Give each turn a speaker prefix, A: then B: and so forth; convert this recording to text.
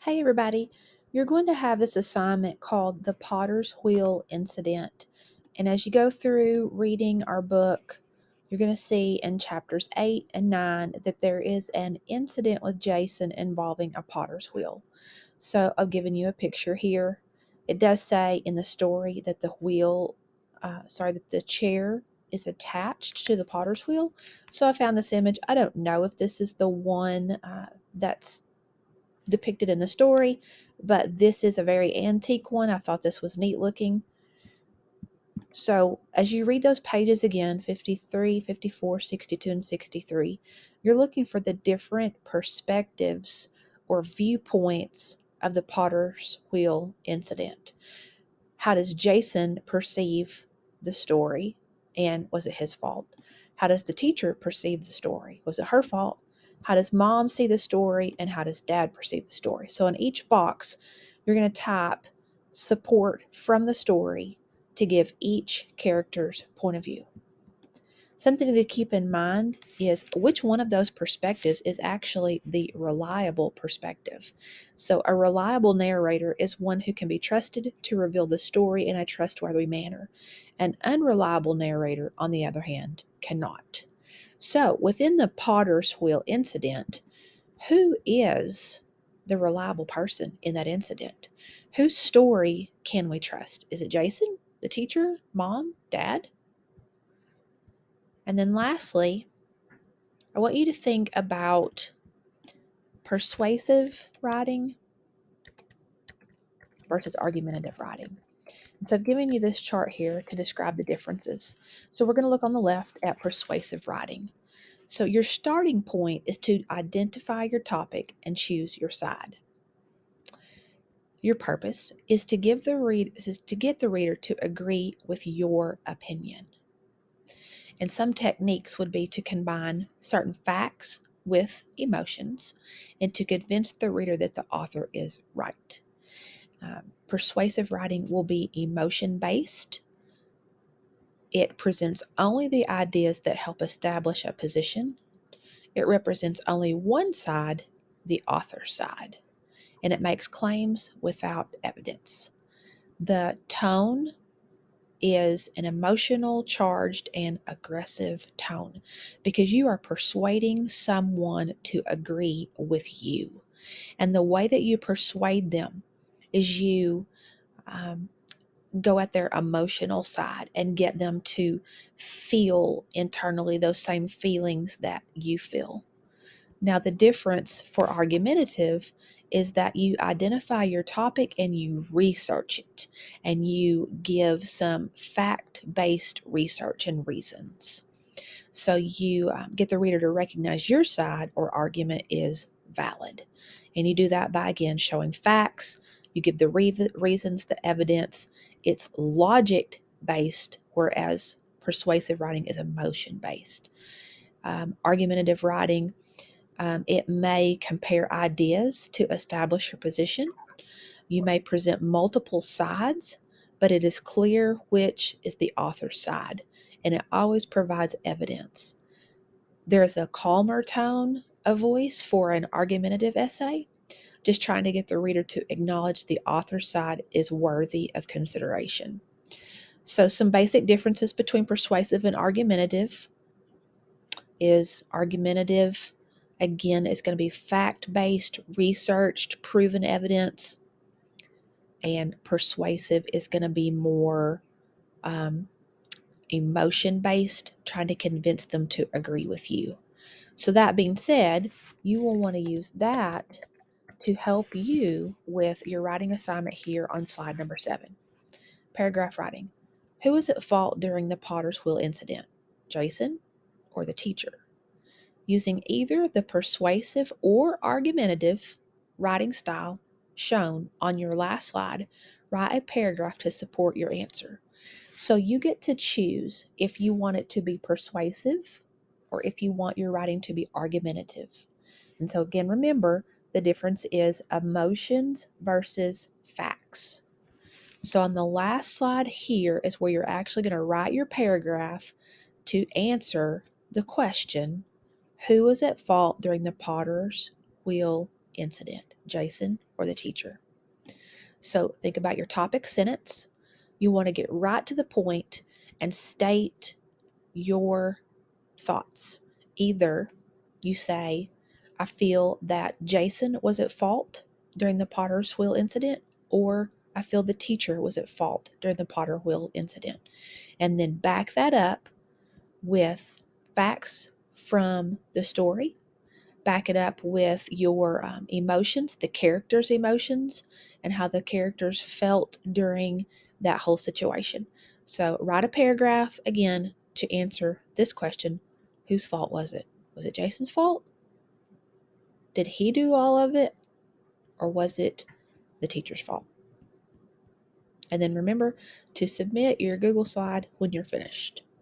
A: Hey everybody, you're going to have this assignment called the Potter's Wheel Incident. And as you go through reading our book, you're going to see in chapters 8 and 9 that there is an incident with Jason involving a potter's wheel. So I've given you a picture here. It does say in the story that that the chair is attached to the potter's wheel. So I found this image. I don't know if this is the one that's depicted in the story, but this is a very antique one. I thought this was neat looking. So, as you read those pages again, 53, 54, 62, and 63, you're looking for the different perspectives or viewpoints of the potter's wheel incident. How does Jason perceive the story? And was it his fault? How does the teacher perceive the story? Was it her fault? How does mom see the story? And how does dad perceive the story? So in each box, you're going to type support from the story to give each character's point of view. Something to keep in mind is which one of those perspectives is actually the reliable perspective. So, a reliable narrator is one who can be trusted to reveal the story in a trustworthy manner. An unreliable narrator, on the other hand, cannot. So, within the Potter's Wheel incident, who is the reliable person in that incident? Whose story can we trust? Is it Jason, the teacher, mom, dad? And then lastly, I want you to think about persuasive writing versus argumentative writing. And so I've given you this chart here to describe the differences. So we're going to look on the left at persuasive writing. So your starting point is to identify your topic and choose your side. Your purpose is to get the reader to agree with your opinion. And some techniques would be to combine certain facts with emotions and to convince the reader that the author is right. Persuasive writing will be emotion based. It presents only the ideas that help establish a position. It represents only one side, the author's side, and it makes claims without evidence. The tone is an emotional, charged, and aggressive tone because you are persuading someone to agree with you. And the way that you persuade them is you um, go at their emotional side and get them to feel internally those same feelings that you feel. Now, the difference for argumentative is that you identify your topic and you research it and you give some fact based research and reasons. So you get the reader to recognize your side or argument is valid. And you do that by, again, showing facts. You give the reasons, the evidence. It's logic based, whereas persuasive writing is emotion based. Argumentative writing, it may compare ideas to establish your position. You may present multiple sides, but it is clear which is the author's side, and it always provides evidence. There's a calmer tone of voice for an argumentative essay, just trying to get the reader to acknowledge the author's side is worthy of consideration. So, some basic differences between persuasive and argumentative is argumentative, again, is going to be fact based, researched, proven evidence, and persuasive is going to be more um, emotion based, trying to convince them to agree with you. So, that being said, you will want to use that to help you with your writing assignment here on slide number 7. Paragraph writing. Who was at fault during the Potter's Wheel incident? Jason or the teacher? Using either the persuasive or argumentative writing style shown on your last slide, write a paragraph to support your answer. So you get to choose if you want it to be persuasive or if you want your writing to be argumentative. And so again, remember the difference is emotions versus facts. So on the last slide here is where you're actually going to write your paragraph to answer the question, who was at fault during the Potter's Wheel incident, Jason or the teacher? So think about your topic sentence. You want to get right to the point and state your thoughts. Either you say, I feel that Jason was at fault during the Potter's Wheel incident, or I feel the teacher was at fault during the Potter Wheel incident. And then back that up with facts from the story. Back it up with your emotions, the characters' emotions, and how the characters felt during that whole situation. So, write a paragraph again to answer this question: whose fault was it? Was it Jason's fault? Did he do all of it? Or was it the teacher's fault? And then remember to submit your Google slide when you're finished.